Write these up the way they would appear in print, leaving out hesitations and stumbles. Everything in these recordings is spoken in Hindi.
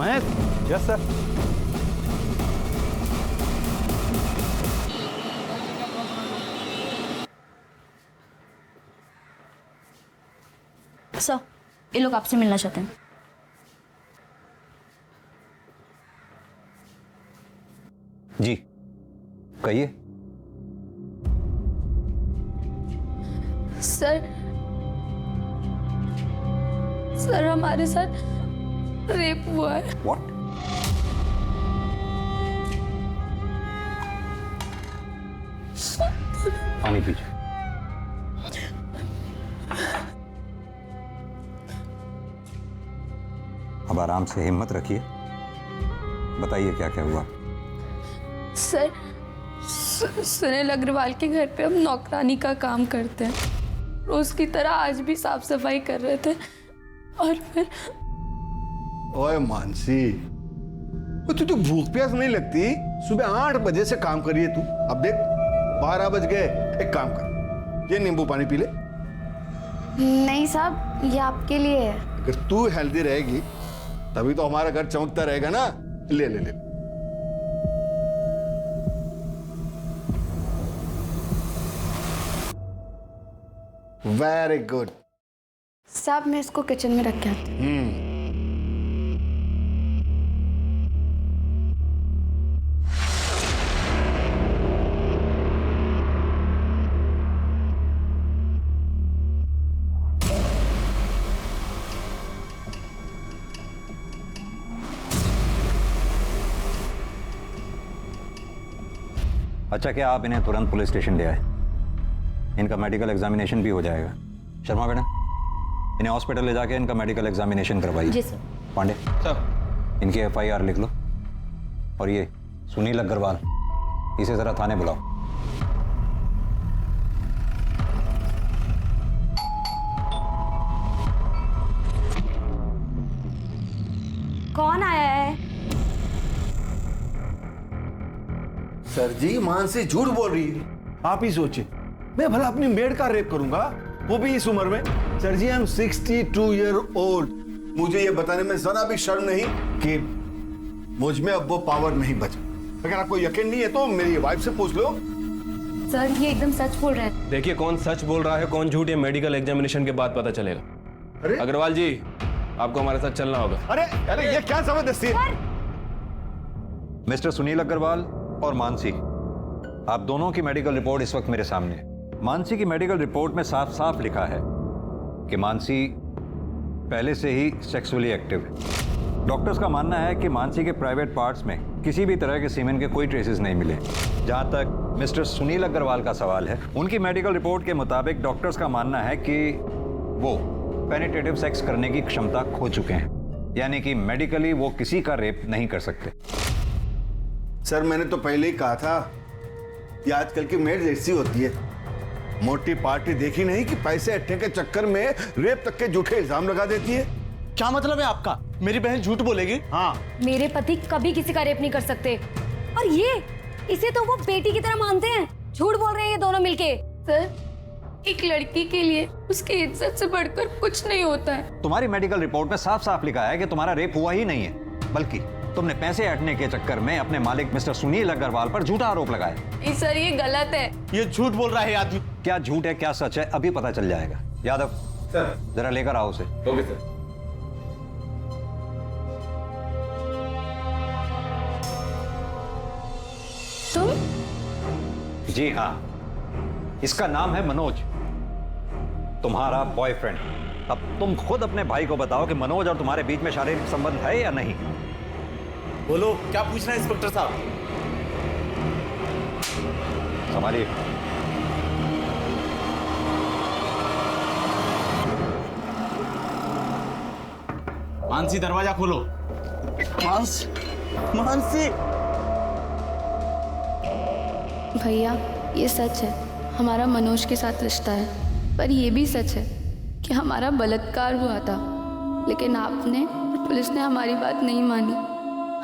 महेश। Yes sir. सर, ये लोग आपसे मिलना चाहते हैं। जी कहिए। सर हमारे साथ रेप हुआ है। व्हाट? पानी पीजिए। अब आराम से हिम्मत रखिए, बताइए क्या क्या हुआ। सर सुनील अग्रवाल के घर पे हम नौकरानी का काम करते हैं। रोज की तरह आज भी साफ सफाई कर रहे थे और फिर। ओए मानसी, तुझे भूख प्यास नहीं लगती? सुबह 8 बजे से काम करिए तू, अब देख 12 बज गए। एक काम कर, ये नींबू पानी पी ले। नहीं साहब, ये आपके लिए है। अगर तू हेल्दी रहेगी तभी तो हमारा घर चमकता रहेगा ना। ले ले ले। Very good. साहब मैं इसको किचन में रख के आती हूँ। अच्छा, क्या आप इन्हें तुरंत पुलिस स्टेशन ले आए? इनका मेडिकल एग्जामिनेशन भी हो जाएगा। शर्मा मैडम, इन्हें हॉस्पिटल ले जाके इनका मेडिकल एग्जामिनेशन करवाइए। जी सर। पांडे सर, इनकी FIR लिख लो। और ये सुनील अग्रवाल, इसे जरा थाने बुलाओ। कौन आया है? सर जी, मानसी झूठ बोल रही है। आप ही सोचिए, मैं भला अपनी मेड का रेप करूंगा, वो भी इस उम्र में। Sir ji, I am 62 year old. मुझे ये बताने में जरा भी शर्म नहीं कि मुझ में अब वो पावर नहीं बचा। अगर आपको यकीन नहीं है तो मेरी वाइफ से पूछ लो। सर ये एकदम सच बोल रहे हैं। देखिए, कौन सच बोल रहा है कौन झूठ, ये मेडिकल एग्जामिनेशन के बाद पता चलेगा। अरे अग्रवाल जी, आपको हमारे साथ चलना होगा। अरे अरे, ये क्या जबरदस्ती है? मिस्टर सुनील अग्रवाल और मानसी, आप दोनों की मेडिकल रिपोर्ट इस वक्त मेरे सामने है। मानसी की मेडिकल रिपोर्ट में साफ साफ लिखा है कि मानसी पहले से ही सेक्सुअली एक्टिव है। डॉक्टर्स का मानना है कि मानसी के प्राइवेट पार्ट्स में किसी भी तरह के सीमेन के कोई ट्रेसेस नहीं मिले। जहां तक मिस्टर सुनील अग्रवाल का सवाल है, उनकी मेडिकल रिपोर्ट के मुताबिक डॉक्टर्स का मानना है कि वो पेनिट्रेटिव सेक्स करने की क्षमता खो चुके हैं, यानी कि मेडिकली वो किसी का रेप नहीं कर सकते। सर, मैंने तो पहले ही कहा था कि आजकल की मेड ऐसी होती है। मोटी पार्टी देखी नहीं कि पैसे इकट्ठे के चक्कर में रेप तक के झूठे इल्जाम लगा देती है। क्या मतलब है आपका? मेरी बहन झूठ बोलेगी? हाँ, मेरे पति कभी किसी का रेप नहीं कर सकते। और ये, इसे तो वो बेटी की तरह मानते हैं। झूठ बोल रहे हैं ये दोनों मिलके। सर, एक लड़की के लिए उसकी इज्जत से बढ़कर कुछ नहीं होता है। तुम्हारी मेडिकल रिपोर्ट में साफ साफ लिखा है कि तुम्हारा रेप हुआ ही नहीं है, बल्कि तुमने पैसे ऐंठने के चक्कर में अपने मालिक मिस्टर सुनील अग्रवाल पर झूठा आरोप लगाया। नहीं सर, ये गलत है। ये झूठ बोल रहा है आदमी। क्या झूठ है क्या सच है अभी पता चल जाएगा। यादव सर। जरा लेकर आओ उसे। Okay sir. तुम? जी हाँ, इसका नाम है मनोज, तुम्हारा बॉयफ्रेंड। अब तुम खुद अपने भाई को बताओ कि मनोज और तुम्हारे बीच में शारीरिक संबंध है या नहीं। बोलो, क्या पूछना है इंस्पेक्टर साहब? संभालिए। मानसी, दरवाजा खोलो। मानसी। भैया, ये सच है, हमारा मनोज के साथ रिश्ता है। पर ये भी सच है कि हमारा बलात्कार हुआ था, लेकिन आपने और पुलिस ने हमारी बात नहीं मानी,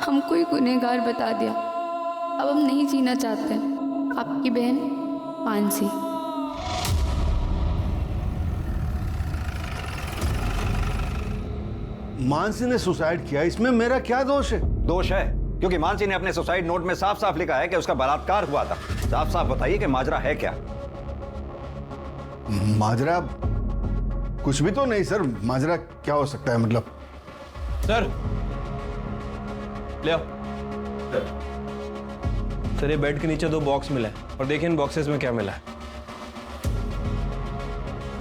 हमको ही गुनहगार बता दिया। अब हम नहीं जीना चाहते। आपकी बहन मानसी। मानसी ने सुसाइड किया, इसमें मेरा क्या दोष है? दोष है क्योंकि मानसी ने अपने सुसाइड नोट में साफ साफ लिखा है कि उसका बलात्कार हुआ था। साफ साफ बताइए कि माजरा है क्या? माजरा कुछ भी तो नहीं सर। माजरा क्या हो सकता है मतलब? सर ले आओ। सर ये बेड के नीचे 2 बॉक्स मिला है और देखिए इन बॉक्सेस में क्या मिला है।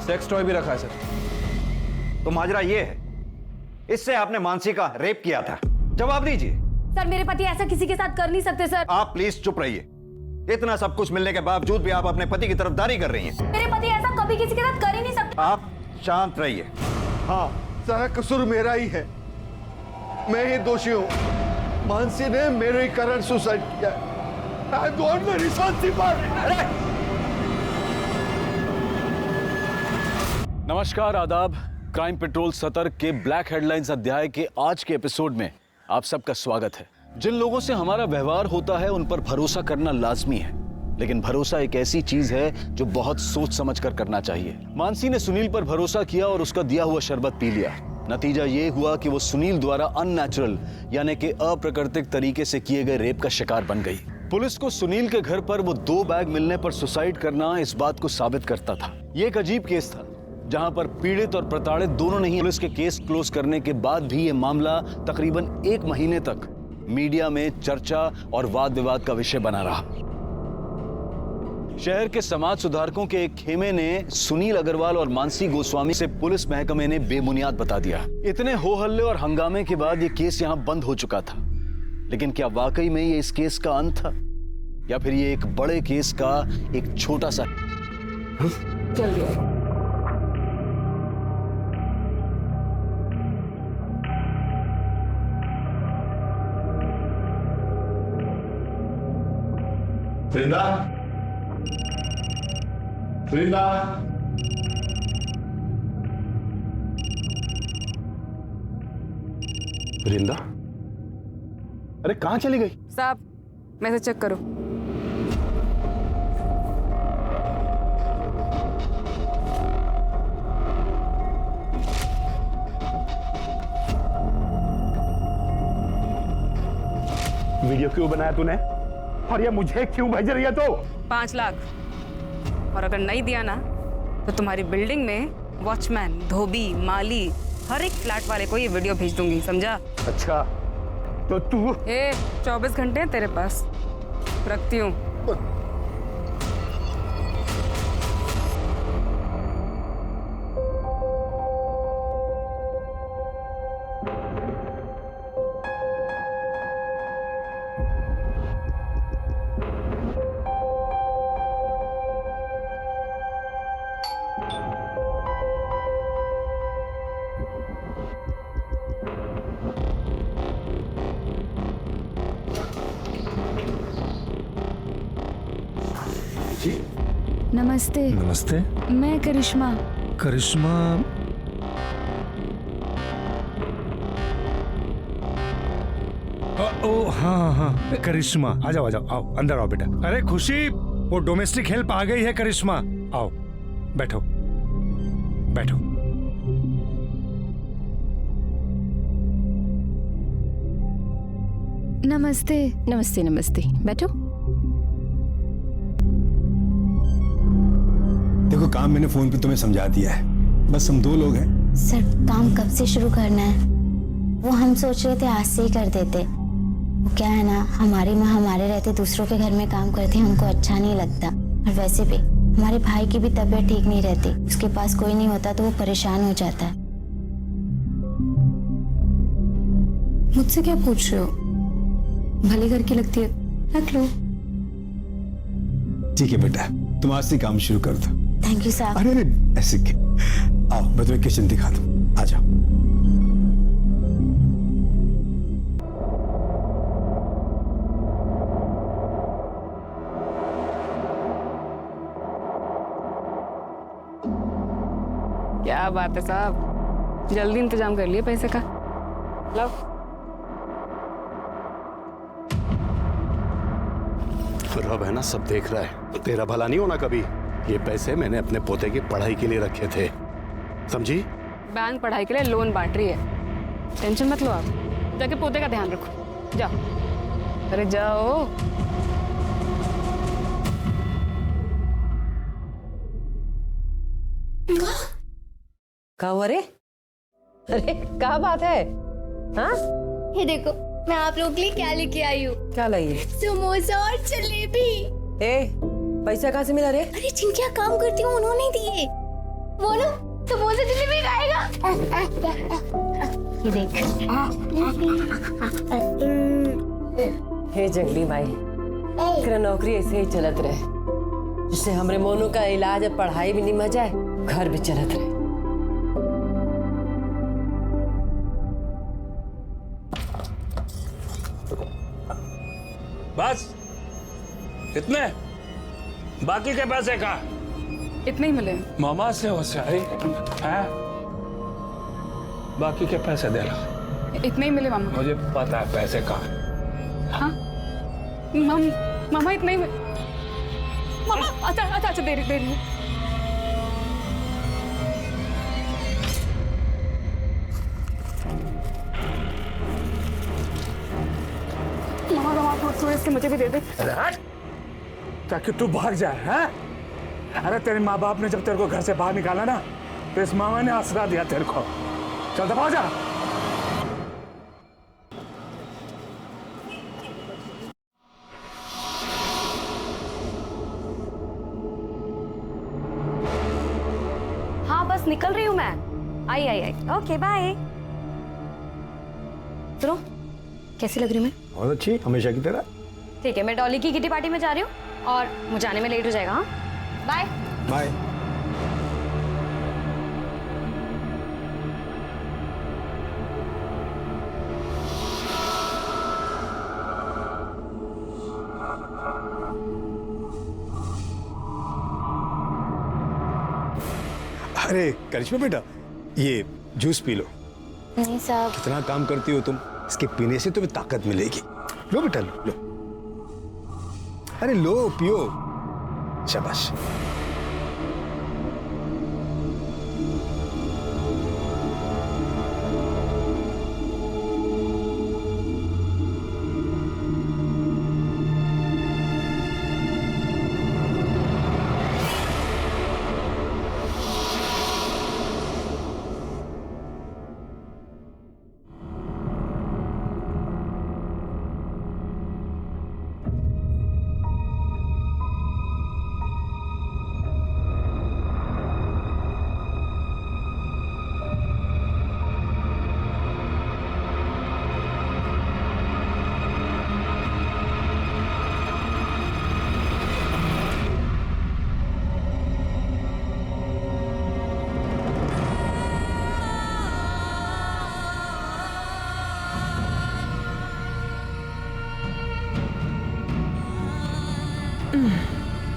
सेक्स टॉय भी रखा है सर। तो माजरा ये है, इससे आपने मानसी का रेप किया था। जवाब दीजिए। सर मेरे पति ऐसा किसी के साथ कर नहीं सकते सर। आप प्लीज चुप रहिए। इतना सब कुछ मिलने के बावजूद भी आप अपने पति की तरफदारी कर रही हैं। मेरे पति ऐसा कभी किसी के साथ कर ही नहीं सकते। आप शांत रहिए। हाँ, सारा कसूर मेरा ही है। मैं ही दोषी हूं। मानसी ने मेरे कारण सुसाइड किया। I want my responsibility. नमस्कार, आदाब। क्राइम पेट्रोल सतर्क के ब्लैक हेडलाइंस अध्याय के आज के एपिसोड में आप सबका स्वागत है। जिन लोगों से हमारा व्यवहार होता है उन पर भरोसा करना लाजमी है, लेकिन भरोसा एक ऐसी चीज है जो बहुत सोच समझ कर करना चाहिए। मानसी ने सुनील पर भरोसा किया और उसका दिया हुआ शरबत पी लिया। नतीजा ये हुआ कि वो सुनील द्वारा अननेचुरल यानी कि अप्राकृतिक तरीके से किए गए रेप का शिकार बन गई। पुलिस को सुनील के घर पर वो 2 बैग मिलने पर सुसाइड करना इस बात को साबित करता था। ये एक अजीब केस था जहां पर पीड़ित और प्रताड़ित दोनों ने ही पुलिस के केस क्लोज करने के बाद भी ये मामला तकरीबन 1 महीने तक मीडिया में चर्चा और वाद विवाद का विषय बना रहा। शहर के समाज सुधारकों के एक खेमे ने सुनील अग्रवाल और मानसी गोस्वामी से पुलिस महकमे ने बेबुनियाद बता दिया। इतने हो हल्ले और हंगामे के बाद ये केस यहां बंद हो चुका था, लेकिन क्या वाकई में ये इस केस का अंत था या फिर ये एक बड़े केस का एक छोटा सा? वृंदा, वृंदा, वृंदा, अरे कहां चली गई? साहब मैसेज चेक करो। वीडियो क्यों बनाया तूने? और ये मुझे क्यों भेज रही है तू? 5 लाख, और अगर नहीं दिया ना तो तुम्हारी बिल्डिंग में वॉचमैन, धोबी, माली, हर एक फ्लैट वाले को ये वीडियो भेज दूंगी, समझा? अच्छा, तो तू 24 घंटे हैं तेरे पास, रखती हूँ। नमस्ते। नमस्ते। मैं करिश्मा। करिश्मा? ओ हाँ हाँ करिश्मा, आ जाओ आओ, अंदर आओ बेटा। अरे खुशी, वो डोमेस्टिक हेल्प आ गई है। करिश्मा आओ, बैठो बैठो। नमस्ते। नमस्ते नमस्ते, बैठो। देखो, काम मैंने फोन पे तुम्हें समझा दिया है, बस हम 2 लोग हैं। सर काम कब से शुरू करना है? वो हम सोच रहे थे आज से ही कर देते। वो क्या है ना, हमारी माँ हमारे रहते दूसरों के घर में काम करती है, उनको अच्छा नहीं लगता। और वैसे भी हमारे भाई की भी तबीयत ठीक नहीं रहती, उसके पास कोई नहीं होता तो वो परेशान हो जाता है। मुझसे क्या पूछ रहे हो? भले घर की लगती है, रख लो। ठीक है बेटा, तुम आज से काम शुरू कर दो। थैंक यू साहब। अरे ऐसे आओ, मैं तुम्हें किचन दिखा दूं, आ जाओ। क्या बात है साहब, जल्दी इंतजाम कर लिए पैसे का। लो। रब है ना, सब देख रहा है, तेरा भला नहीं होना कभी। ये पैसे मैंने अपने पोते की पढ़ाई के लिए रखे थे, समझी? बैंक पढ़ाई के लिए लोन बांट रही है, टेंशन मत लो आप, जाके पोते का ध्यान रखो, जाओ। अरे जाओ। क्या हुआ रे? अरे क्या बात है? हाँ? ये देखो मैं आप लोगों के लिए क्या लेके आई हूँ। क्या लाई? समोसा और जलेबी। ए, पैसा कहाँ से मिला रे? अरे जिनके यहाँ काम करती हूँ उन्होंने दिए। वो ना समोसा जलेबी खाएगा। ये देख। हे जंगली भाई, तेरा नौकरी ऐसे ही चलत रहे, जिससे हमरे मोनू का इलाज और पढ़ाई भी निमह जाए, घर भी चलत रहे। बस इतने? बाकी के पैसे कहाँ? इतने ही मिले। मामा से होशियारी है, बाकी के पैसे देना। इतने ही मिले मामा। मुझे पता है पैसे कहाँ। हाँ मामा इतने ही मामा। अच्छा दे रही हूँ। मामा थोड़े से मुझे भी दे दे। अरे हट, ताकि तू भाग जाए। हैं? अरे तेरे माँ बाप ने जब तेरे को घर से बाहर निकाला ना, तो इस मामा ने आसरा दिया तेरे को। चल दबा जा। हाँ बस निकल रही हूँ मैं। आई। Okay bye. सुनो, कैसी लग रही हूँ मैं? बहुत अच्छी, हमेशा की तरह। ठीक है, मैं डॉली की किटी पार्टी में जा रही हूँ और मुझे आने में लेट हो जाएगा। हाँ बाय बाय। अरे करिश्मा बेटा, ये जूस पी लो। नहीं साहब। कितना काम करती हो तुम, इसके पीने से तुम्हें ताकत मिलेगी। लो बेटा लो। अरे लो, पियो। शाबाश।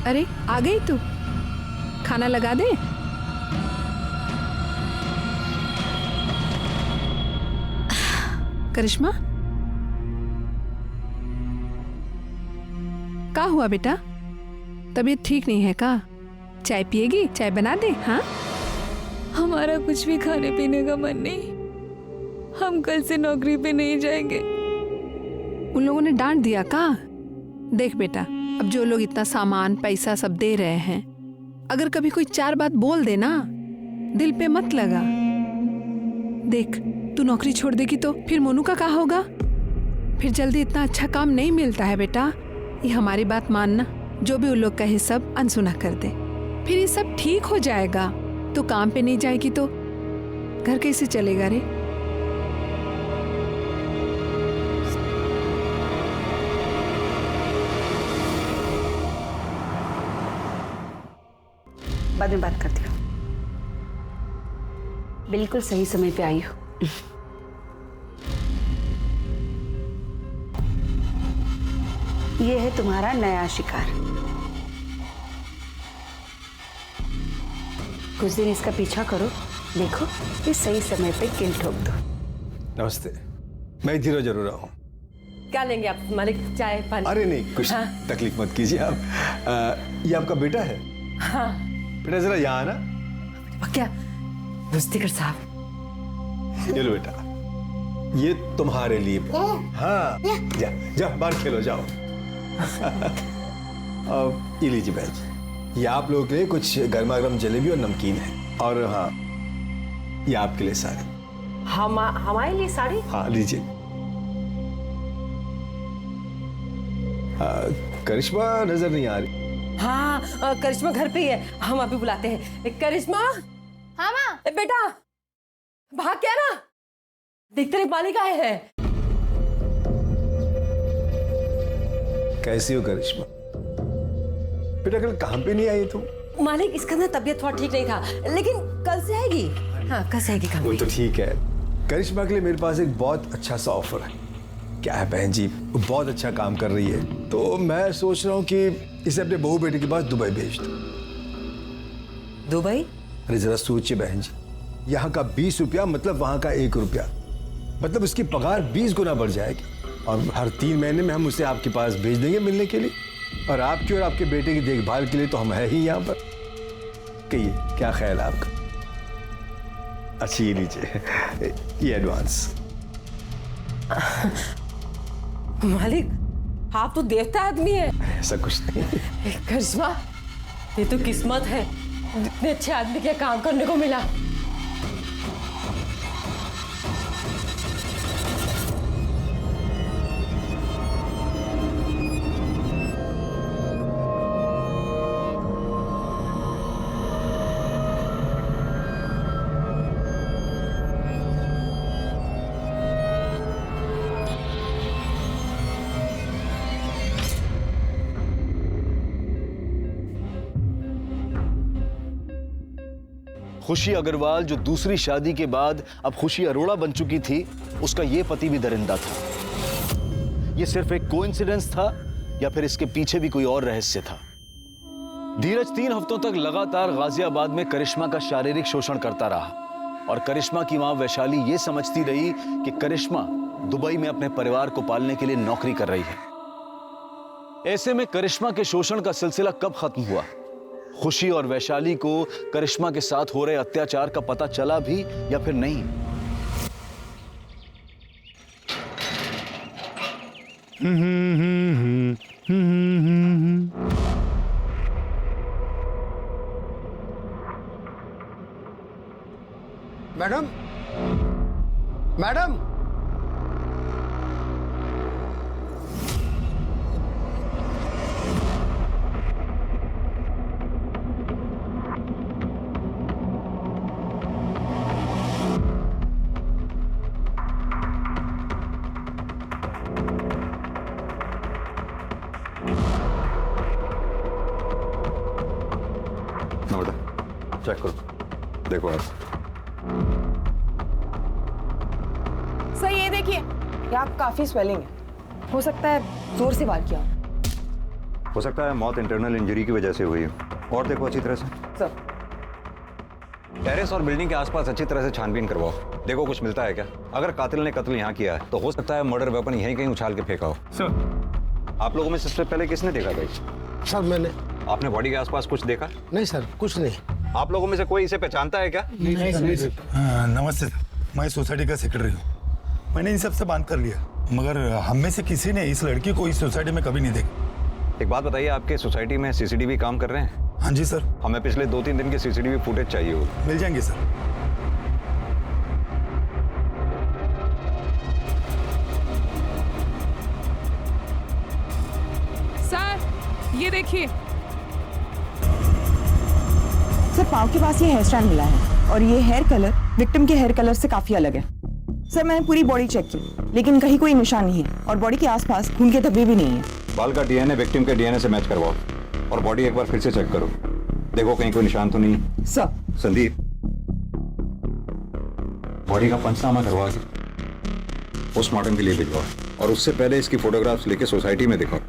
अरे आ गई तू, खाना लगा दे। करिश्मा, क्या हुआ बेटा? तबीयत ठीक नहीं है का? चाय पिएगी? चाय बना दे। हाँ, हमारा कुछ भी खाने पीने का मन नहीं, हम कल से नौकरी पे नहीं जाएंगे। उन लोगों ने डांट दिया का? देख बेटा, अब जो लोग इतना सामान पैसा सब दे रहे हैं, अगर कभी कोई चार बात बोल दे ना, दिल पे मत लगा। देख, तू नौकरी छोड़ देगी तो फिर मोनू का क्या होगा? फिर जल्दी इतना अच्छा काम नहीं मिलता है बेटा। ये हमारी बात मानना, जो भी उन लोग कहे सब अनसुना कर दे, फिर ये सब ठीक हो जाएगा। तो काम पे नहीं जाएगी तो घर कैसे चलेगा रे? बाद में बात करती हूँ। बिल्कुल सही समय पे आई हूँ। ये है तुम्हारा नया शिकार। कुछ दिन इसका पीछा करो, देखो ये सही समय पे किल ठोक दो। नमस्ते, मैं धीरे जरूर आऊँ। क्या लेंगे आप मालिक? चाय पानी? अरे नहीं, कुछ तकलीफ मत कीजिए आप। ये आपका बेटा है? हाँ। बेटा जरा यहाँ आना। क्या? रुस्तिकर साहब। ये लो बेटा, ये तुम्हारे लिए। हाँ, जा जा बाहर खेलो, जाओ। अब ये लीजिए बहन जी, ये आप लोगों के लिए कुछ गर्मा गर्म जलेबी और नमकीन है। और हाँ, ये आपके लिए साड़ी। हमारे लिए साड़ी? हाँ लीजिए। करिश्मा नजर नहीं आ रही। हाँ, करिश्मा घर पे ही है, हम अभी बुलाते हैं। करिश्मा। हाँ माँ। बेटा भाग क्या ना, देखते रहे मालिक आए हैं। कैसी हो करिश्मा? बेटा कल काम पे नहीं आई तुम? मालिक इसका ना तबीयत थोड़ा ठीक नहीं था, लेकिन कल से आएगी। हाँ कल से आएगी काम पे। वो तो ठीक है। करिश्मा के लिए मेरे पास एक बहुत अच्छा सा ऑफर है। क्या है बहन जी, वो बहुत अच्छा काम कर रही है, तो मैं सोच रहा हूँ कि इसे अपने बहू बेटे के पास दुबई भेज दूं। दुबई? अरे जरा सोचिए बहन जी, यहाँ का 20 रुपया मतलब वहाँ का 1 रुपया, मतलब उसकी पगार 20 गुना बढ़ जाएगी। और हर 3 महीने में हम उसे आपके पास भेज देंगे मिलने के लिए, और आपकी और आपके बेटे की देखभाल के लिए तो हम है ही यहाँ पर। कहिए क्या ख्याल है आपका? अच्छा ये लीजिए, ये एडवांस। मालिक आप तो देवता आदमी है। ऐसा कुछ नहीं। करिश्मा ये तो किस्मत है, इतने अच्छे आदमी के काम करने को मिला। खुशी अग्रवाल जो दूसरी शादी के बाद अब खुशी अरोड़ा बन चुकी थी, उसका यह पति भी दरिंदा था। यह सिर्फ एक कोइंसिडेंस था या फिर इसके पीछे भी कोई और रहस्य था? धीरज 3 हफ्तों तक लगातार गाजियाबाद में करिश्मा का शारीरिक शोषण करता रहा और करिश्मा की मां वैशाली यह समझती रही कि करिश्मा दुबई में अपने परिवार को पालने के लिए नौकरी कर रही है। ऐसे में करिश्मा के शोषण का सिलसिला कब खत्म हुआ? खुशी और वैशाली को करिश्मा के साथ हो रहे अत्याचार का पता चला भी या फिर नहीं? मैडम, मैडम, चेक करो, देखो आप। सर ये देखिए, यहाँ काफी स्वेलिंग है, हो सकता है जोर से वार किया हो सकता है मौत इंटरनल इंजरी की वजह से हुई हो। और देखो अच्छी तरह से सर। टेरेस और बिल्डिंग के आसपास अच्छी तरह से छानबीन करवाओ, देखो कुछ मिलता है क्या। अगर कातिल ने कत्ल यहाँ किया है तो हो सकता है मर्डर वेपन यहीं कहीं उछाल के फेंका हो। सर आप लोगों में सबसे पहले किसने देखा भाई? सर मैंने। आपने बॉडी के आसपास कुछ देखा? नहीं सर, कुछ नहीं। आप लोगों में से कोई इसे पहचानता है क्या? नहीं सर। नमस्ते सर, मैं सोसाइटी का सेक्रेटरी हूँ। मैंने इन सबसे बात कर लिया, मगर हम में से किसी ने इस लड़की को इस सोसाइटी में कभी नहीं देखा। एक बात बताइए, आपके सोसाइटी में सीसीटीवी काम कर रहे हैं? हाँ जी सर। हमें पिछले 2-3 दिन के सीसीटीवी फुटेज चाहिए होगी। मिल जाएंगे सर। सर ये देखिए सर, पाँव के पास ये हेयर स्टाइल मिला है और ये हेयर कलर विक्टिम के हेयर कलर से काफी अलग है। सर मैंने पूरी बॉडी चेक की, लेकिन कहीं कोई निशान नहीं है और बॉडी के आसपास खून के धब्बे भी नहीं है। बाल का डीएनए विक्टिम के डीएनए से मैच करवाओ और बॉडी एक बार फिर से चेक करो, देखो कहीं कोई निशान तो नहीं। सर। संदीप, बॉडी का पंचनामा करवा के पोस्टमार्टम के लिए भिजवाओ और उससे पहले इसकी फोटोग्राफ्स लेके सोसाइटी में दिखाओ,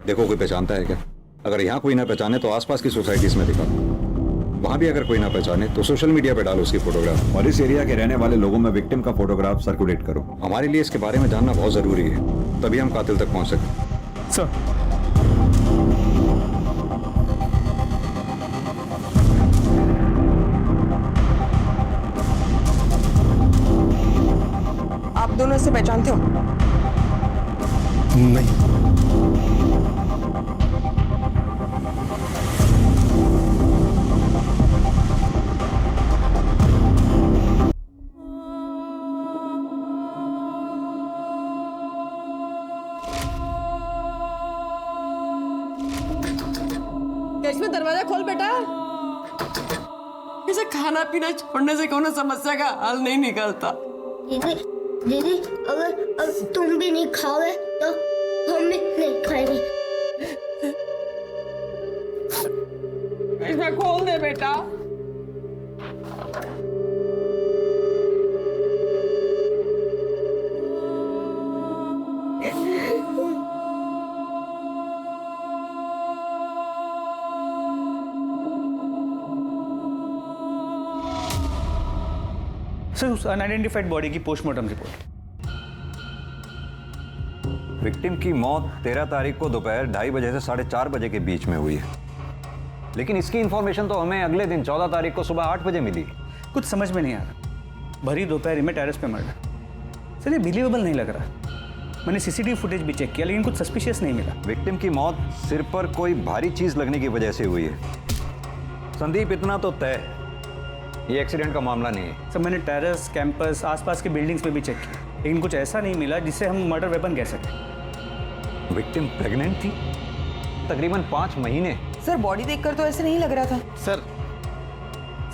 देखो कोई पहचानता है क्या। अगर यहाँ कोई ना पहचाने तो आसपास की सोसाइटीज में दिखाओ, वहां भी अगर कोई ना पहचाने तो सोशल मीडिया पे डालो उसकी फोटोग्राफ और इस एरिया के रहने वाले लोगों में विक्टिम का फोटोग्राफ सर्कुलेट करो। हमारे लिए इसके बारे में जानना बहुत जरूरी है, तभी हम कातिल तक पहुंच सकते। सर आप दोनों से पहचानते हो? नहीं। करिश्मा दरवाजा खोल बेटा। इसे खाना पीना छोड़ने से कोनो समस्या का हल नहीं निकलता। दीदी दीदी अगर तुम भी नहीं खाओगे तो हम भी नहीं खाएंगे। करिश्मा खोल दे बेटा। सर उस अनआइडेंटिफाइड बॉडी की पोस्टमार्टम रिपोर्ट। विक्टिम की मौत 13 तारीख को दोपहर 2:30 बजे से 4:30 बजे के बीच में हुई है, लेकिन इसकी इंफॉर्मेशन तो हमें अगले दिन 14 तारीख को सुबह 8 बजे मिली। कुछ समझ में नहीं आ रहा। भरी दोपहर में टेरेस पे मर्डर। सर ये बिलीवेबल नहीं लग रहा। मैंने सीसीटीवी फुटेज भी चेक किया लेकिन कुछ सस्पिशियस नहीं मिला। विक्टिम की मौत सिर पर कोई भारी चीज लगने की वजह से हुई है। संदीप, इतना तो तय ये एक्सीडेंट का मामला नहीं है। सर मैंने टेरेस, कैंपस, आसपास के बिल्डिंग्स पे भी चेक किया लेकिन कुछ ऐसा नहीं मिला जिससे हम मर्डर वेपन कह सकें। विक्टिम प्रेग्नेंट थी, तकरीबन 5 महीने। सर बॉडी देखकर तो ऐसे नहीं लग रहा था।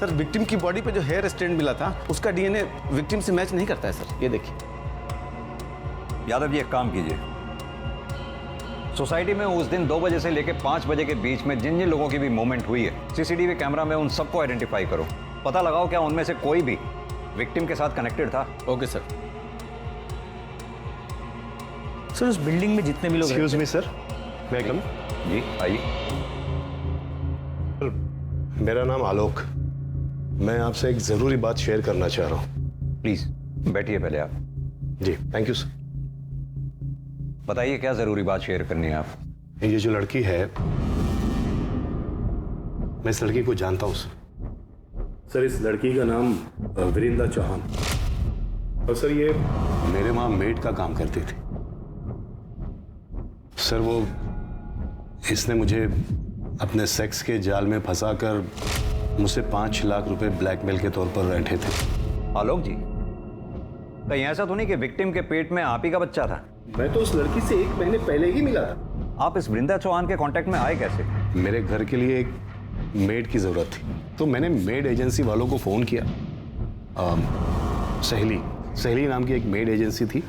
सर विक्टिम की बॉडी पे जो हेयर स्टैंड मिला था उसका डीएनए विक्टिम से मैच नहीं करता है सर। ये देखिए। यादव जी, एक काम कीजिए, सोसाइटी में उस दिन 2 बजे से लेकर 5 बजे के बीच में जिन जिन लोगों की भी मूवमेंट हुई है सीसीटीवी कैमरा में उन सबको आइडेंटिफाई करो। पता लगाओ क्या उनमें से कोई भी विक्टिम के साथ कनेक्टेड था। Okay sir. सर उस बिल्डिंग में जितने भी लोग एक्सक्यूज मी सर, मैं कम? जी आइए। मेरा नाम आलोक। मैं आपसे एक जरूरी बात शेयर करना चाह रहा हूँ। प्लीज बैठिए पहले आप। जी थैंक यू सर। बताइए क्या जरूरी बात शेयर करनी है आप? ये जो लड़की है, मैं इस लड़की को जानता हूँ सर। इस लड़की का नाम वीरिंदा चौहान, और सर ये मेरे वहां मेड का काम करती थी। सर वो इसने मुझे अपने सेक्स के जाल में फंसाकर मुझसे 5 लाख रुपए ब्लैकमेल के तौर पर रैंठे थे। आलोक जी, कहीं ऐसा तो नहीं कि विक्टिम के पेट में आप ही का बच्चा था? मैं तो उस लड़की से 1 महीने पहले ही मिला था। आप इस वृंदा चौहान के कांटेक्ट में आए कैसे? मेरे घर के लिए एक मेड की जरूरत थी तो मैंने मेड एजेंसी वालों को फोन किया। सहेली नाम की एक मेड एजेंसी थी,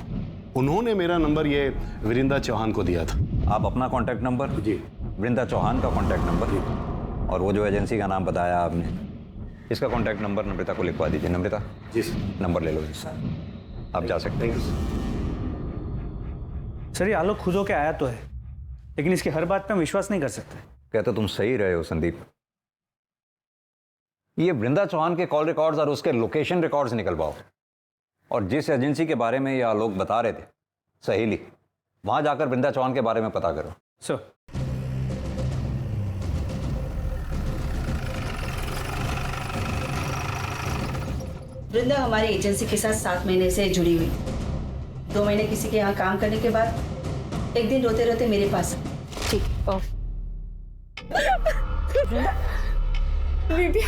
उन्होंने मेरा नंबर ये वीरिंदा चौहान को दिया था। आप अपना कांटेक्ट नंबर? जी। वृंदा चौहान का कांटेक्ट नंबर? और वो जो एजेंसी का नाम बताया आपने, इसका कांटेक्ट नंबर नम्रता को लिखवा दीजिए। नम्रता जी सर, नंबर ले लो जी। आप जा सकते हैं। सर ये आलोक खुद होके आया तो है लेकिन इसकी हर बात पे हम विश्वास नहीं कर सकते। कहते तुम सही रहे हो संदीप। ये वृंदा चौहान के कॉल रिकॉर्ड्स और उसके लोकेशन रिकॉर्ड्स निकलवाओ, और जिस एजेंसी के बारे में ये आलोक बता रहे थे, सहेली, वहां जाकर वृंदा चौहान के बारे में पता करो। सर वृंदा हमारी एजेंसी के साथ 7 महीने से जुड़ी हुई। 2 महीने किसी के यहाँ काम करने के बाद एक दिन रोते रोते मेरे पास। ठीक। दीदी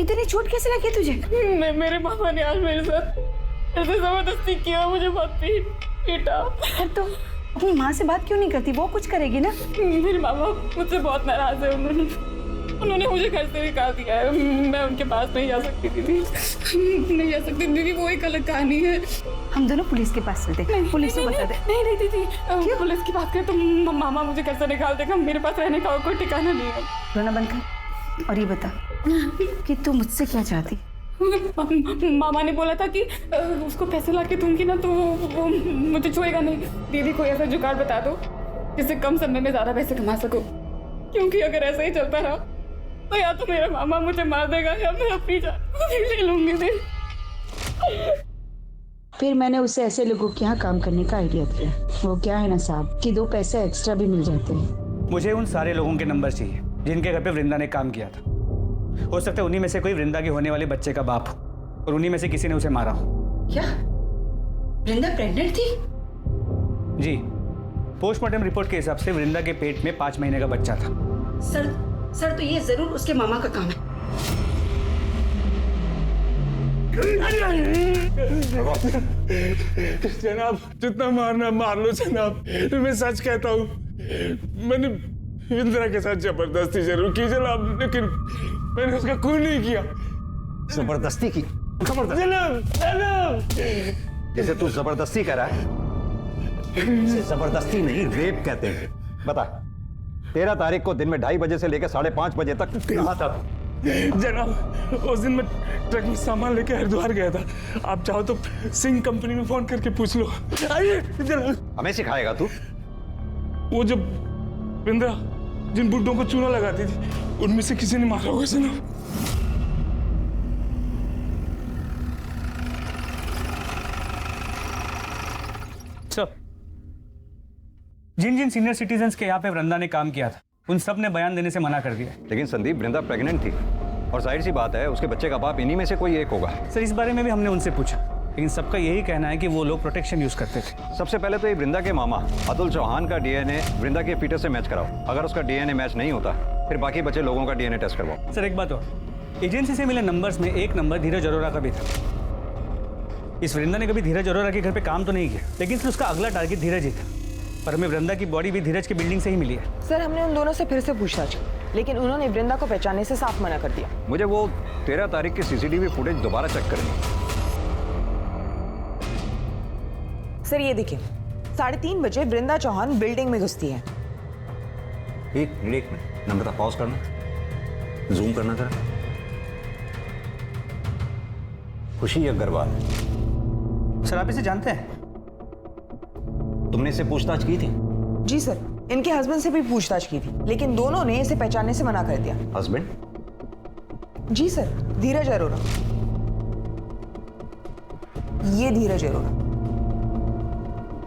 इतनी चोट कैसे लगी तुझे? मेरे पापा ने आज मेरे साथ ऐसे जबरदस्ती किया, मुझे बहुत पीटा। तो अपनी माँ से बात क्यों नहीं करती? वो कुछ करेगी ना। मेरे मामा मुझसे बहुत नाराज है। उन्होंने मुझे घर से निकाल दिया है। मैं उनके पास नहीं जा सकती दीदी, नहीं जा सकती दीदी। वो एक अलग कहानी है। हम दोनों पुलिस के पास चलते हैं, पुलिस को बता दे। नहीं दीदी, पुलिस की बात करें तो मामा मुझे घर से निकाल देगा। मेरे पास रहने का कोई ठिकाना नहीं है। रोना बंद कर और ये बता कि तू मुझसे क्या चाहती? मामा ने बोला था कि उसको पैसे ला के दूंगी ना तो वो मुझे छुएगा नहीं। दीदी कोई ऐसा जुगाड़ बता दो जिससे कम समय में ज्यादा पैसे कमा सको, क्योंकि अगर ऐसा ही चलता रहा तो या तो मेरा मामा मुझे मार देगा या मैं अपनी जान ले लूंगी। फिर मैंने उसे ऐसे लोगों के यहाँ काम करने का आइडिया दिया। वो क्या है ना साहब कि 2 पैसे एक्स्ट्रा भी मिल जाते हैं। मुझे उन सारे लोगों के नंबर चाहिए जिनके घर पे वृंदा ने काम किया था। हो सकता है उन्हीं में से कोई वृंदा के होने वाले बच्चे का बाप हो और उन्हीं में से किसी ने उसे मारा हो। क्या वृंदा प्रेग्नेंट थी? जी, पोस्टमार्टम रिपोर्ट के हिसाब से वृंदा के पेट में 5 महीने का बच्चा था। सर तो ये जरूर उसके मामा का काम है। जनाब, जितना मारना मार लो जनाब, मैं सच कहता हूँ, मैंने इंदिरा के साथ जबरदस्ती जरूर की जनाब, लेकिन मैंने उसका खून नहीं किया। जबरदस्ती की? जनाब, जैसे तू जबरदस्ती कर रहा है, इसे जबरदस्ती नहीं रेप कहते हैं। बता, 13 तारीख को दिन में 2:30 बजे से लेकर 5:30 बजे तक कहाँ था तू? जनाब, उस दिन मैं ट्रक में सामान लेके हरिद्वार गया था। आप चाहो तो सिंह कंपनी में फोन करके पूछ लो। आइए जनाब। हमें सिखाएगा तू? वो जब इंदिरा जिन बुड्ढों को चूना लगाती थी, उनमें से किसी ने मारा होगा जनाब। जिन जिन सीनियर सिटीजन्स के यहाँ पे वृंदा ने काम किया था, उन सब ने बयान देने से मना कर दिया। लेकिन संदीप, वृंदा प्रेग्नेंट थी और जाहिर सी बात है उसके बच्चे का बाप इन्हीं में से कोई एक होगा। सर, इस बारे में भी हमने उनसे पूछा, लेकिन सबका यही कहना है कि वो लोग प्रोटेक्शन यूज करते थे। सबसे पहले तो ये वृंदा के मामा अतुल चौहान का डीएनए वृंदा के फीटस से मैच कराओ। अगर उसका डीएनए मैच नहीं होता, फिर बाकी बचे लोगों का डीएनए टेस्ट करवाओ। सर, एक बात और, एजेंसी से मिले नंबर्स में एक नंबर धीरज अरोरा का भी था। इस वृंदा ने कभी धीरज अरोरा के घर पे काम तो नहीं किया, लेकिन फिर उसका अगला टारगेट धीरज ही था। पर हमें वृंदा की बॉडी भी धीरज की बिल्डिंग से ही मिली है। सर, हमने उन दोनों से फिर से पूछताछ की, लेकिन उन्होंने वृंदा को पहचानने से साफ मना कर दिया। मुझे वो 13 तारीख की सीसीटीवी फुटेज दोबारा चेक करनी। सर, ये देखिए, 3:30 बजे वृंदा चौहान बिल्डिंग में घुसती है। एक मिनट नम्रता, पॉज करना, जूम करना जरा। खुशी अग्रवाल। सर, आप इसे जानते हैं? तुमने इससे पूछताछ की थी? जी सर, इनके हस्बैंड से भी पूछताछ की थी, लेकिन दोनों ने इसे पहचानने से मना कर दिया। हस्बैंड? जी सर, धीरज अरोरा। ये धीरज अरोरा।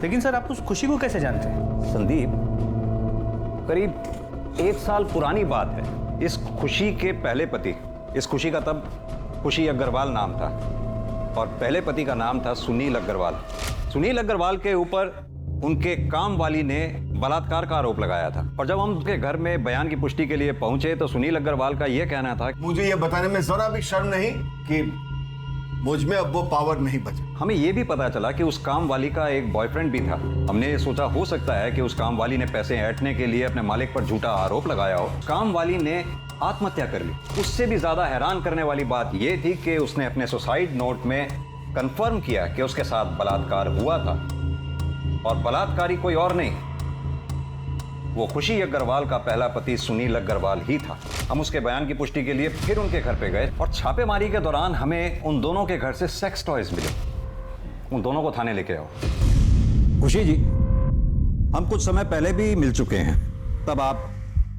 लेकिन सर, आप उस खुशी को कैसे जानते हैं? संदीप, करीब 1 साल पुरानी बात है। इस खुशी के पहले पति, इस खुशी का तब खुशी अग्रवाल नाम था, और पहले पति का नाम था सुनील अग्रवाल। सुनील अग्रवाल के ऊपर उनके काम वाली ने बलात्कार का आरोप लगाया था, और जब हम उनके घर में बयान की पुष्टि के लिए पहुंचे तो सुनील अग्रवाल का यह कहना था, मुझे यह बताने में जरा भी शर्म नहीं कि मुझ में अब वो पावर नहीं बचा। हमें यह भी पता चला कि उस काम वाली का एक बॉयफ्रेंड भी था। हमने सोचा हो सकता है कि उस काम वाली ने पैसे ऐंठने के लिए अपने मालिक पर झूठा आरोप लगाया हो। काम वाली ने आत्महत्या कर ली। उससे भी ज्यादा हैरान करने वाली बात यह थी कि उसने अपने सुसाइड नोट में कंफर्म किया कि उसके साथ बलात्कार हुआ था, और बलात्कारी कोई और नहीं, वो खुशी अग्रवाल का पहला पति सुनील अग्रवाल ही था। हम उसके बयान की पुष्टि के लिए फिर उनके घर पे गए, और छापेमारी के दौरान हमें उन दोनों के घर से सेक्स टॉयज मिले। उन दोनों को थाने लेके आओ। खुशी जी, हम कुछ समय पहले भी मिल चुके हैं। तब आप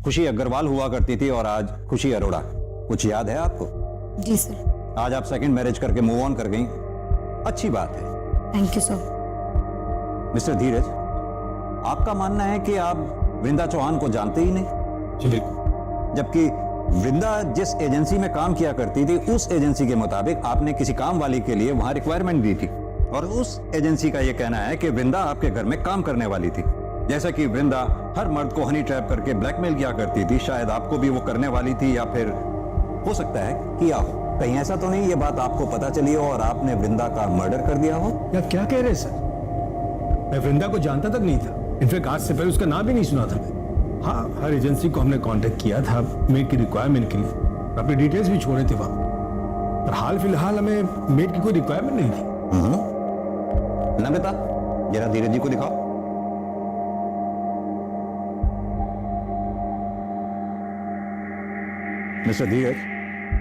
खुशी अग्रवाल हुआ करती थी और आज खुशी अरोड़ा। कुछ याद है आपको? जी सर। आज आप सेकंड मैरिज करके मूव ऑन कर गई, अच्छी बात है। Thank you sir. मिस्टर धीरज, आपका मानना है कि आप वृंदा चौहान को जानते ही नहीं? जबकि वृंदा जिस एजेंसी में काम किया करती थी, उस एजेंसी के मुताबिक आपने किसी काम वाली के लिए वहां रिक्वायरमेंट दी थी, और उस एजेंसी का यह कहना है कि वृंदा आपके घर में काम करने वाली थी। जैसा कि वृंदा हर मर्द को हनी ट्रैप करके ब्लैकमेल किया करती थी, शायद आपको भी वो करने वाली थी, या फिर हो सकता है किया हो। कहीं ऐसा तो नहीं ये बात आपको पता चली हो और आपने वृंदा का मर्डर कर दिया हो? या क्या कह रहे सर? मैं वृंदा को जानता तक नहीं था। इनफैक्ट आज से पहले उसका नाम भी नहीं सुना था मैं। हाँ, हर एजेंसी को हमने कांटेक्ट किया था मेड की रिक्वायरमेंट के लिए, अपनी डिटेल्स भी छोड़े थे वहां, पर हाल फिलहाल हमें मेड की कोई रिक्वायरमेंट नहीं थी। नम्रता, जरा धीरज जी को दिखाओ। मिस्टर धीरज,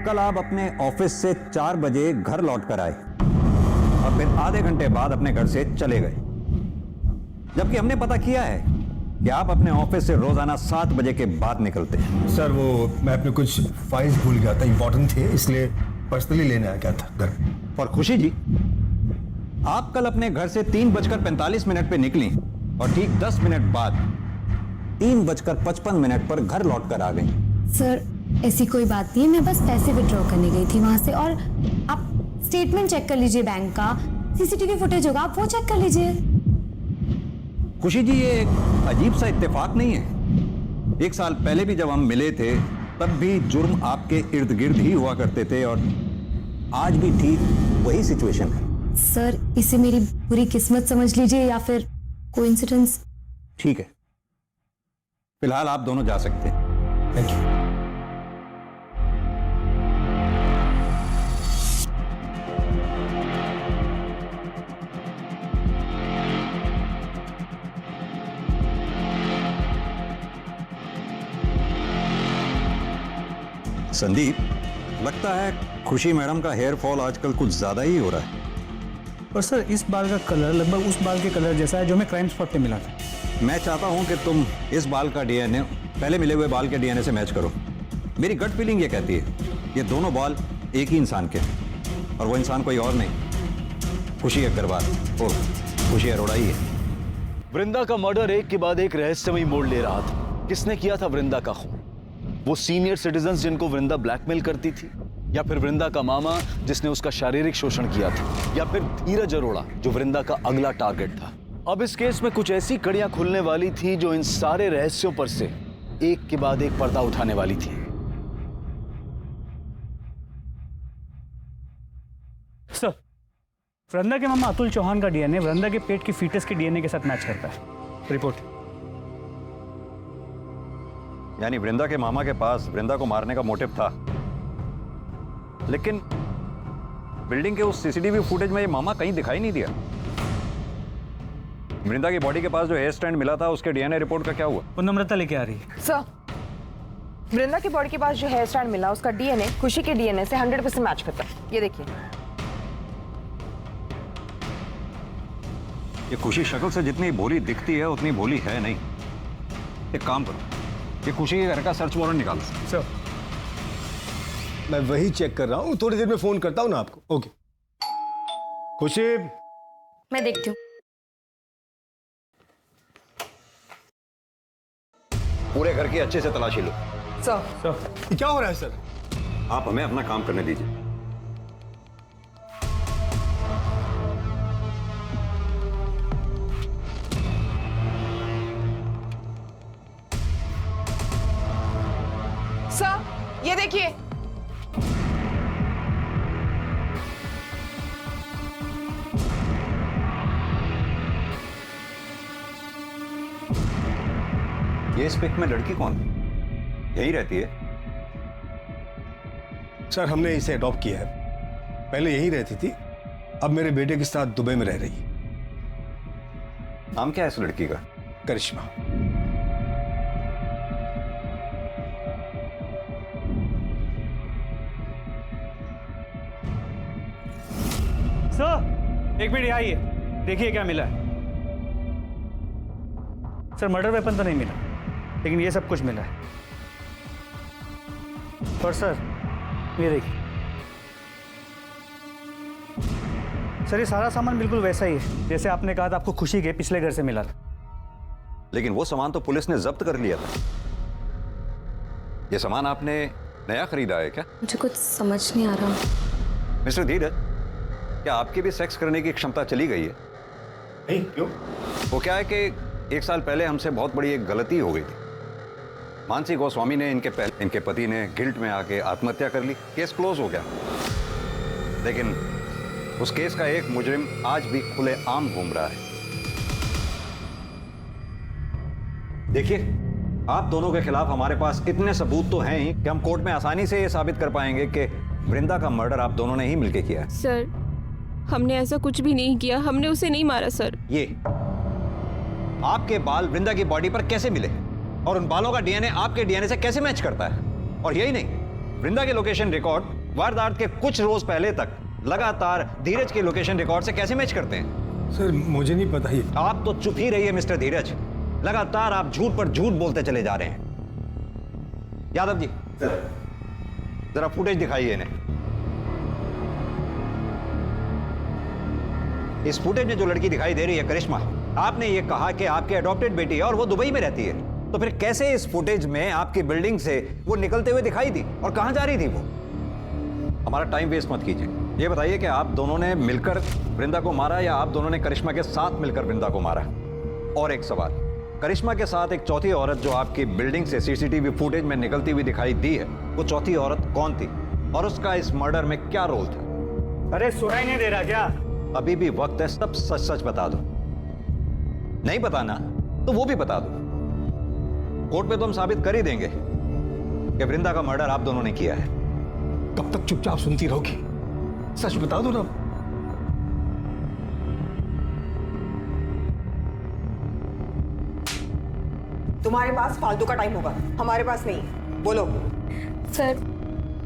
कल आप अपने ऑफिस से 4 बजे घर लौट कर आए और फिर आधे घंटे बाद अपने घर से चले गए, जबकि हमने पता किया है कि आप अपने ऑफिस से रोजाना 7 बजे के बाद निकलते हैं। सर, वो मैं अपने कुछ फाइल्स भूल गया था, इंपॉर्टेंट थे, इसलिए पर्सनली लेने आ गया था घर। और खुशी जी, आप कल अपने घर से 3:45 पे निकली और ठीक 10 मिनट बाद 3:55 पर घर लौट कर आ गई। सर, ऐसी कोई बात नहीं है, मैं बस पैसे विड्रॉ करने गई थी वहां से। और आप स्टेटमेंट चेक कर लीजिए बैंक का, सीसीटीवी फुटेज होगा, आप वो चेक कर लीजिए। खुशी जी, ये एक अजीब सा इत्तेफाक नहीं है? 1 साल पहले भी जब हम मिले थे तब भी जुर्म आपके इर्द गिर्द ही हुआ करते थे और आज भी ठीक वही सिचुएशन है। सर, इसे मेरी बुरी किस्मत समझ लीजिए या फिर कोइंसिडेंस। ठीक है, फिलहाल आप दोनों जा सकते हैं। Thank you. संदीप, लगता है खुशी मैडम का हेयर फॉल आजकल कुछ ज्यादा ही हो रहा है। और सर, इस बाल का कलर लगभग उस बाल के कलर जैसा है जो हमें क्राइम स्पॉट पे मिला था। मैं चाहता हूं कि तुम इस बाल का डीएनए पहले मिले हुए बाल के डीएनए से मैच करो। मेरी गट फीलिंग ये कहती है ये दोनों बाल एक ही इंसान के हैं और वो इंसान कोई और नहीं, खुशी अग्रवाल और खुशी अरोड़ा ही है। वृंदा का मर्डर एक के बाद एक रहस्यमयी मोड़ ले रहा था। किसने किया था वृंदा का खून? वो सीनियर सिटीजन्स जिनको वृंदा ब्लैकमेल करती थी, या फिर वृंदा का मामा जिसने उसका शारीरिक शोषण किया था, या फिर धीरज अरोड़ा जो वृंदा का अगला टारगेट था? अब इस केस में कुछ ऐसी कड़ियां खुलने वाली थी जो इन सारे रहस्यों पर से एक के बाद एक पर्दा उठाने वाली थी। सर, वृंदा के मामा अतुल चौहान का डीएनए वृंदा के पेट की फीटस के डीएनए के साथ मैच करता है। रिपोर्ट। यानी वृंदा के मामा के पास वृंदा को मारने का मोटिव था, लेकिन बिल्डिंग के उस सीसीटीवी फुटेज में ये मामा कहीं दिखाई नहीं दिया। वृंदा की बॉडी के पास जो हेयर स्टैंड मिला था उसके डीएनए रिपोर्ट का क्या हुआ? वो नम्रता लेके आ रही है। सर, वृंदा की बॉडी के पास जो हेयर स्टैंड मिला उसका डीएनए खुशी के डीएनए से 100% मैच करता है। ये देखिए। ये खुशी शक्ल से जितनी भोली दिखती है उतनी भोली है नहीं। एक काम करो, ये खुशी के घर का सर्च वारंट निकालो। सर, मैं वही चेक कर रहा हूँ, थोड़ी देर में फोन करता हूँ ना आपको। ओके। खुशी, मैं देखती हूँ। पूरे घर की अच्छे से तलाशी लो। सर, क्या हो रहा है सर? आप हमें अपना काम करने दीजिए। सर, ये देखिए। ये इस पिक में लड़की कौन है? यही रहती है? सर, हमने इसे अडॉप्ट किया है। पहले यहीं रहती थी, अब मेरे बेटे के साथ दुबई में रह रही है। नाम क्या है इस लड़की का? करिश्मा। सर, एक मिनट आइए, देखिए क्या मिला है। सर, मर्डर वेपन तो नहीं मिला, लेकिन ये सब कुछ मिला है। और सर, ये देखिए सर, ये सारा सामान बिल्कुल वैसा ही है जैसे आपने कहा था आपको खुशी के पिछले घर से मिला था। लेकिन वो सामान तो पुलिस ने जब्त कर लिया था। ये सामान आपने नया खरीदा है क्या? मुझे कुछ समझ नहीं आ रहा। मिस्टर धीरज, क्या आपकी भी सेक्स करने की क्षमता चली गई है? नहीं, क्यों? वो क्या है कि 1 साल पहले हमसे बहुत बड़ी एक गलती हो गई थी। मानसी गोस्वामी ने इनके पति ने गिल्ट में आके आत्महत्या कर ली। केस क्लोज हो गया, लेकिन उस केस का एक मुजरिम आज भी खुले आम घूम रहा है। देखिए, आप दोनों के खिलाफ हमारे पास इतने सबूत तो हैं ही कि हम कोर्ट में आसानी से ये साबित कर पाएंगे कि वृंदा का मर्डर आप दोनों ने ही मिलकर किया है। सर, हमने ऐसा कुछ भी नहीं किया, हमने उसे नहीं मारा सर। ये आपके बाल वृंदा की बॉडी पर कैसे मिले और उन बालों का डीएनए आपके डीएनए से कैसे मैच करता है? और यही नहीं, वृंदा के लोकेशन रिकॉर्ड वारदात के कुछ रोज पहले तक लगातार धीरज के लोकेशन रिकॉर्ड से कैसे मैच करते हैं? सर, मुझे नहीं पता ये। आप तो चुप ही रहिए मिस्टर धीरज, लगातार आप झूठ पर झूठ बोलते चले जा रहे हैं। यादव जी, जरा फुटेज दिखाइए इन्हें। इस फुटेज में जो लड़की दिखाई दे रही है करिश्मा, आपने ये कहा कि आपकी अडॉप्टेड बेटी है और वो दुबई में रहती है, तो फिर कैसे इस फुटेज में आपकी बिल्डिंग से वो निकलते हुए दिखाई दी और कहां जा रही थी वो? हमारा टाइम वेस्ट मत कीजिए, ये बताइए कि आप दोनों ने मिलकर वृंदा को मारा या आप दोनों ने करिश्मा के साथ मिलकर वृंदा को मारा? और एक सवाल, करिश्मा के साथ एक चौथी औरत जो आपकी बिल्डिंग से सीसीटीवी फुटेज में निकलती हुई दिखाई दी है, वो चौथी औरत कौन थी और उसका इस मर्डर में क्या रोल था? अरे सुनाई नहीं दे रहा क्या? अभी भी वक्त है, सब सच सच बता दो। नहीं बताना तो वो भी बता दो। कोर्ट में तो हम साबित कर ही देंगे कि वृंदा का मर्डर आप दोनों ने किया है। कब तक चुपचाप सुनती रहोगी? सच बता दो ना। तुम्हारे पास फालतू का टाइम होगा, हमारे पास नहीं। बोलो। सर,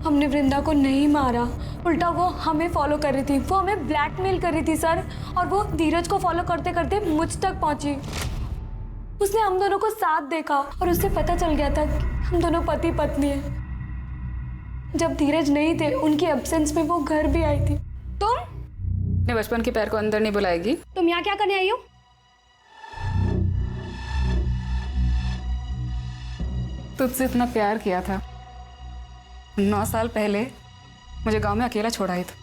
हमने वृंदा को नहीं मारा, उल्टा वो हमें फॉलो कर रही थी, वो हमें ब्लैकमेल कर रही थी सर। और वो धीरज को फॉलो करते करते मुझ तक पहुंची। उसने हम दोनों को साथ देखा और उससे पता चल गया था कि हम दोनों पति पत्नी हैं। जब धीरज नहीं थे, उनकी एब्सेंस में वो घर भी आई थी। तुम अपने बचपन के पैर को अंदर नहीं बुलाएगी। तुम यहाँ क्या करने आई हो? तुझसे इतना प्यार किया था, 9 साल पहले मुझे गांव में अकेला छोड़ा ही था।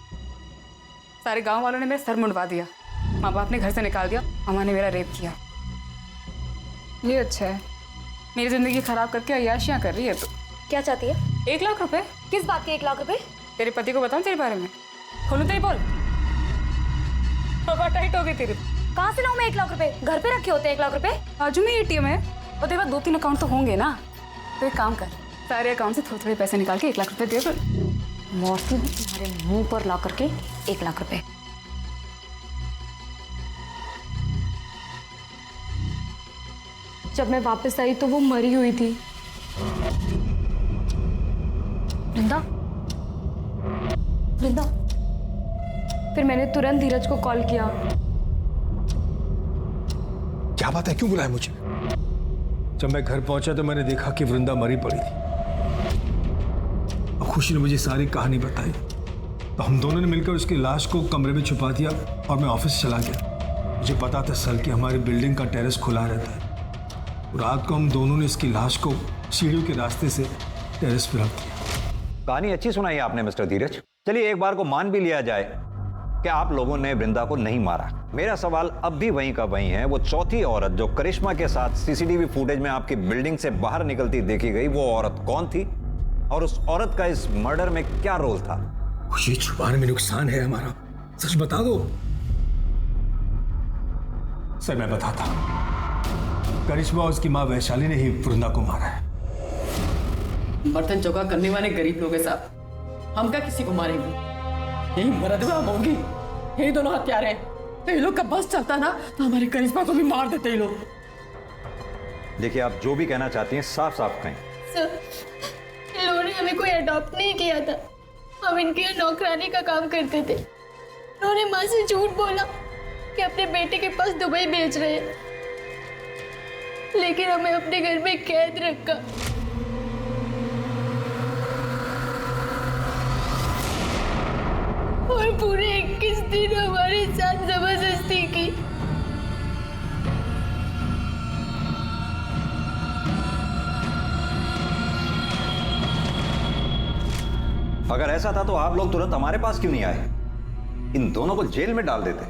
सारे गांव वालों ने मेरा सर मुंडवा दिया, माँ बाप ने घर से निकाल दिया, अम्मा ने मेरा रेप किया। ये अच्छा है, मेरी जिंदगी खराब करके अय्याशियाँ कर रही है। तो क्या चाहती है? 1 लाख रुपए। किस बात के 1 लाख रुपए? तेरे पति को बताऊं तेरे बारे में? खोलूं तो ही बोल। टाइट हो गई तेरी। कहाँ से लाऊं मैं 1 लाख रुपए? घर पे रखे होते हैं 1 लाख रुपए। बाजू में ATM है और तेरे पास 2-3 अकाउंट तो होंगे ना। तो एक काम कर, सारे अकाउंट से थोड़े थोड़े पैसे निकाल के 1 लाख रुपए दे। मौसी तुम्हारे मुंह पर ला करके 1 लाख रुपए। जब मैं वापस आई तो वो मरी हुई थी। वृंदा, वृंदा। फिर मैंने तुरंत धीरज को कॉल किया। क्या बात है, क्यों बुलाया मुझे? जब मैं घर पहुंचा तो मैंने देखा कि वृंदा मरी पड़ी थी। अब खुशी ने मुझे सारी कहानी बताई तो हम दोनों ने मिलकर उसकी लाश को कमरे में छुपा दिया और मैं ऑफिस चला गया। मुझे पता था सर कि हमारी बिल्डिंग का टेरेस खुला रहता है। रात को हम दोनों ने इसकी लाश को सीढ़ियों के रास्ते से टेरेस पर रख दिया। कहानी अच्छी सुनाई आपने मिस्टर धीरज। चलिए एक बार को मान भी लिया जाए कि आप लोगों ने वृंदा को नहीं मारा। मेरा सवाल अब भी वहीं का वहीं है, वो चौथी औरत जो करिश्मा के साथ सीसीटीवी फुटेज में आपकी बिल्डिंग से बाहर निकलती देखी गई, वो औरत कौन थी और उस औरत का इस मर्डर में क्या रोल था? खुशी, छुपाने में नुकसान है हमारा, सच बता दो। सर मैं बताता हूं, करिश्मा और उसकी मां वैशाली ने ही वृंदा को मारा है। बर्तन चौका करने वाले गरीब लोग हैं साहब, हम क्या किसी को मारेंगे? यही मरदवा होंगी, यही दोनों हत्यारे हैं। ये लोग का बस चलता ना तो हमारी करिश्मा को भी मार देते ये लोग। देखिए, आप जो भी कहना चाहती हैं साफ साफ कहें। सर, इन लोगों ने हमें कोई अडॉप्ट नहीं किया था, हम इनके यहाँ नौकरानी का काम करते थे। उन्होंने माँ से झूठ बोला कि अपने बेटे के पास दुबई भेज रहे हैं, लेकिन हमें अपने घर में कैद रखा। और पूरे 21 दिन हमारे साथ जबरदस्ती की। अगर ऐसा था तो आप लोग तुरंत हमारे पास क्यों नहीं आए? इन दोनों को जेल में डाल देते।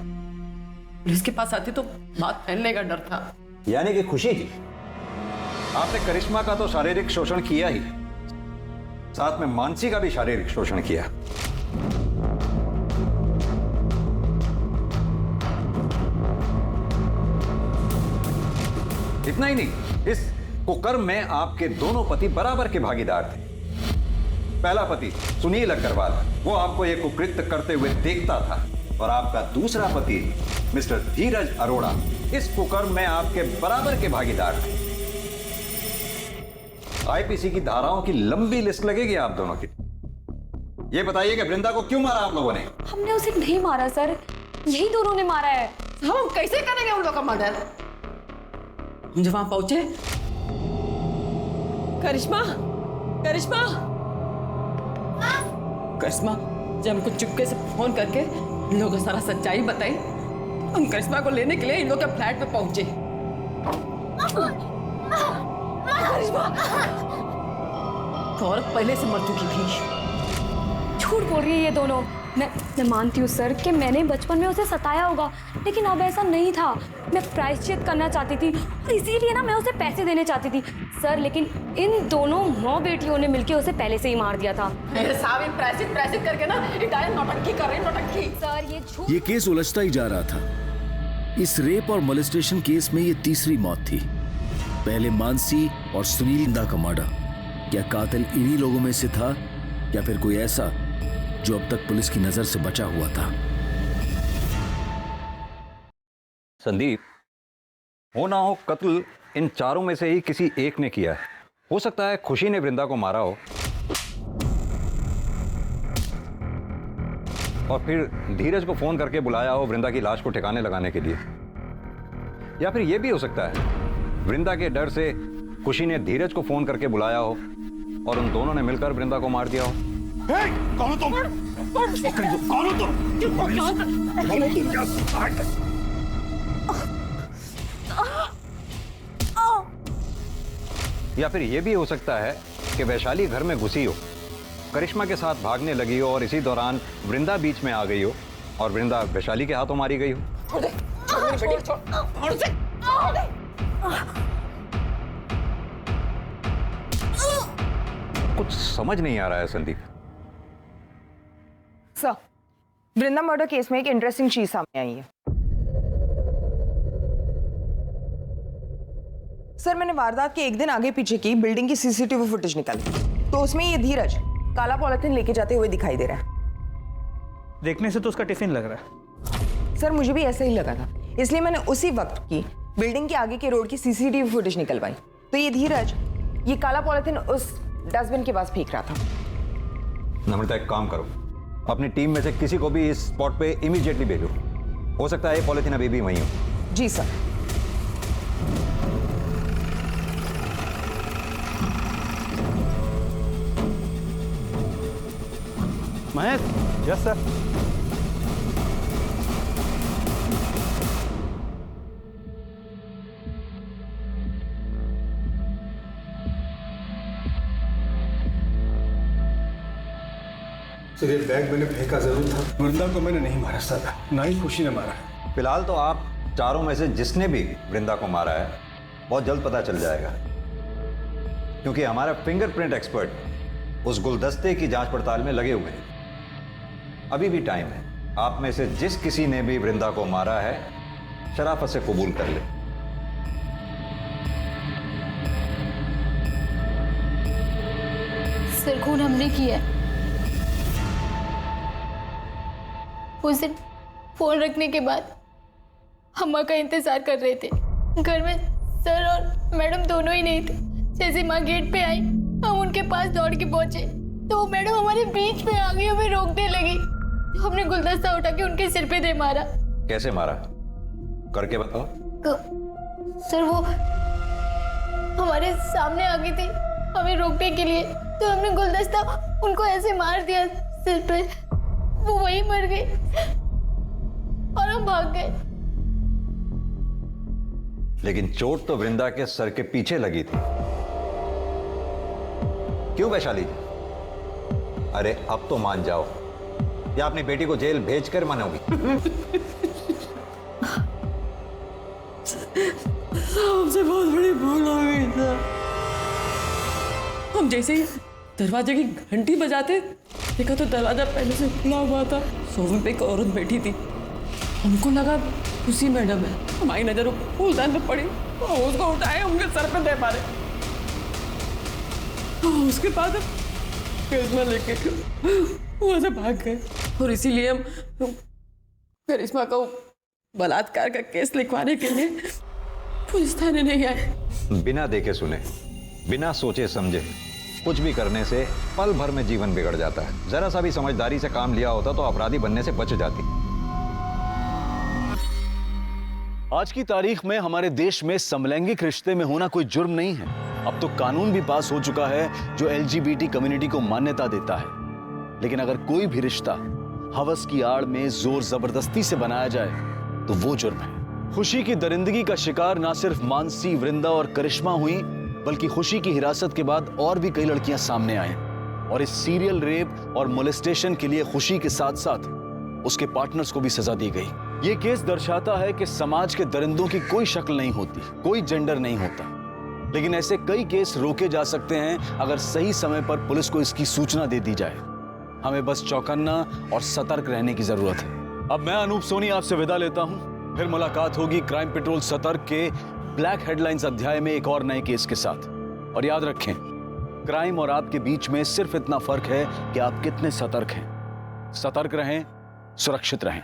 पुलिस के पास आते तो बात फैलने का डर था। यानी कि खुशी जी, आपने करिश्मा का तो शारीरिक शोषण किया ही, साथ में मानसी का भी शारीरिक शोषण किया। इतना ही नहीं, इस कुकर्म में आपके दोनों पति बराबर के भागीदार थे। पहला पति सुनील अग्रवाल, वो आपको ये कुकृत्य करते हुए देखता था, और आपका दूसरा पति मिस्टर धीरज अरोड़ा इस कुकर्म में आपके बराबर के भागीदार थे। आईपीसी की धाराओं की लंबी लिस्ट लगेगी आप दोनों की। ये बताइए कि वृंदा को क्यों मारा आप लोगों ने? हमने उसे नहीं मारा सर, यही दोनों ने मारा है। हम कैसे करेंगे उन लोगों का मर्डर? हम जब वहां पहुंचे, करिश्मा करिश्मा करिश्मा जब हमको चुपके से फोन करके इन लोगों को सारा सच्चाई बताई, हम करिश्मा को लेने के लिए इन लोग के फ्लैट पे पहुंचे। करिश्मा तो औरत पहले से मर चुकी थी। झूठ बोल रही है ये दोनों। मैं मानती हूँ सर कि मैंने बचपन में उसे सताया होगा, लेकिन अब ऐसा नहीं था। मैं प्रायश्चित करना चाहती थी और इसीलिए ना मैं उसे पैसे देने चाहती थी सर, लेकिन इन दोनों माँ बेटियों ने मिलकर उसे पहले से ही मार दिया था। साहब प्रायश्चित करके ना डायरेक्ट नौटंकी कर रहे हैं, नौटंकी। सर ये झूठ। ये केस उलझता ही जा रहा था। इस रेप और मोलेस्टेशन केस में ये तीसरी मौत थी। पहले मानसी और सुनील का मर्डर। क्या कातिल इन्हीं लोगों में से था या फिर कोई ऐसा जो अब तक पुलिस की नजर से बचा हुआ था? संदीप, हो ना हो कत्ल इन चारों में से ही किसी एक ने किया है। हो सकता है खुशी ने वृंदा को मारा हो और फिर धीरज को फोन करके बुलाया हो वृंदा की लाश को ठिकाने लगाने के लिए। या फिर यह भी हो सकता है वृंदा के डर से खुशी ने धीरज को फोन करके बुलाया हो और उन दोनों ने मिलकर वृंदा को मार दिया हो। कौन हो तुम? कौन हो या फिर यह भी हो सकता है कि वैशाली घर में घुसी हो, करिश्मा के साथ भागने लगी हो और इसी दौरान वृंदा बीच में आ गई हो और वृंदा वैशाली के हाथों मारी गई हो। कुछ समझ नहीं आ रहा है संदीप। सर, वृंदा मर्डर केस में एक इंटरेस्टिंग चीज सामने आई है। सर, मैंने वारदात के एक दिन आगे पीछे की बिल्डिंग की सीसीटीवी फुटेज निकाली, तो उसमें ये धीरज काला पॉलिथीन लेके जाते हुए दिखाई दे रहा है। देखने से तो उसका टिफिन लग रहा है। सर, मुझे भी ऐसा ही लगा था, इसलिए मैंने उसी वक्त की बिल्डिंग के आगे के रोड की सीसीटीवी फुटेज निकलवाई, तो ये धीरज ये काला पॉलिथीन उस डस्टबिन के पास फेंक रहा था। नम्रता, एक काम करो, अपनी टीम में से किसी को भी इस स्पॉट पे इमीडिएटली भेजो। हो सकता है ये पॉलिथीन अभी भी वहीं हो। जी sir. Mahesh. Yes sir. Sir, ये बैग मैंने फेंका जरूर था। वृंदा को मैंने नहीं मारा सर, ना ही खुशी ने मारा है। फिलहाल तो आप चारों में से जिसने भी वृंदा को मारा है बहुत जल्द पता चल जाएगा, क्योंकि हमारा फिंगरप्रिंट एक्सपर्ट उस गुलदस्ते की जांच पड़ताल में लगे हुए हैं। अभी भी टाइम है। आप में से जिस किसी ने भी वृंदा को मारा है शराफत से कबूल कर ले। सर, खून हमने किया है। उस दिन फोन रखने के बाद अम्मा का इंतजार कर रहे थे। घर में सर और मैडम दोनों ही नहीं थे। जैसे माँ गेट पे आई, हम उनके पास दौड़ के पहुंचे तो मैडम हमारे बीच में आ गई, हमें रोकने लगी। तो हमने गुलदस्ता उठा के उनके सिर पे दे मारा। कैसे मारा? करके बताओ। सर, वो हमारे सामने आ गई थी हमें रोकने के लिए, तो हमने गुलदस्ता उनको ऐसे मार दिया सिर पे, वो वहीं मर गई और हम भाग गए। लेकिन चोट तो वृंदा के सर के पीछे लगी थी। क्यों वैशाली? अरे अब तो मान जाओ, या अपनी बेटी को जेल भेजकर मानोगी? हमसे बहुत बड़ी भूल हो गई था। हम जैसे ही दरवाजे की घंटी बजाते देखा तो दरवाजा पहले से खुला हुआ था। सोफे पे एक औरत बैठी थी। हमको लगा उसी मैडम है। हमारी नजर फूलदान पे पड़ी और उसको उठाए उनके सर पे दे मारे। उसके बाद करिश्मा लेके वहां से भाग गए और इसीलिए हम करिश्मा को बलात्कार का केस लिखवाने के लिए पुलिस थाने नहीं आए। बिना देखे सुने, बिना सोचे समझे कुछ भी करने से पल भर में जीवन बिगड़ जाता है। जरा सा भी समझदारी से काम लिया होता तो अपराधी बनने से बच जाती। आज की तारीख में हमारे देश में समलैंगिक रिश्ते में होना कोई जुर्म नहीं है। अब तो कानून भी पास हो चुका है जो LGBT कम्युनिटी को मान्यता देता है। लेकिन अगर कोई भी रिश्ता हवस की आड़ में जोर जबरदस्ती से बनाया जाए तो वो जुर्म है। खुशी की दरिंदगी का शिकार ना सिर्फ मानसी, वृंदा और करिश्मा हुई, बल्कि खुशी की हिरासत के बाद और भी कई लड़कियां सामने आई और इस सीरियल रेप और मोलेस्टेशन के लिए खुशी के साथ साथ उसके पार्टनर्स को भी सजा दी गई। ये केस दर्शाता है कि समाज के दरिंदों की कोई शक्ल नहीं होती, कोई जेंडर नहीं होता, लेकिन ऐसे कई केस रोके जा सकते हैं अगर सही समय पर पुलिस को इसकी सूचना दे दी जाए। हमें बस चौकन्ना और सतर्क रहने की जरूरत है। अब मैं अनूप सोनी आपसे विदा लेता हूं। फिर मुलाकात होगी क्राइम पेट्रोल सतर्क के ब्लैक हेडलाइंस अध्याय में एक और नए केस के साथ। और याद रखें, क्राइम और आपके बीच में सिर्फ इतना फर्क है कि आप कितने सतर्क हैं। सतर्क रहें, सुरक्षित रहें।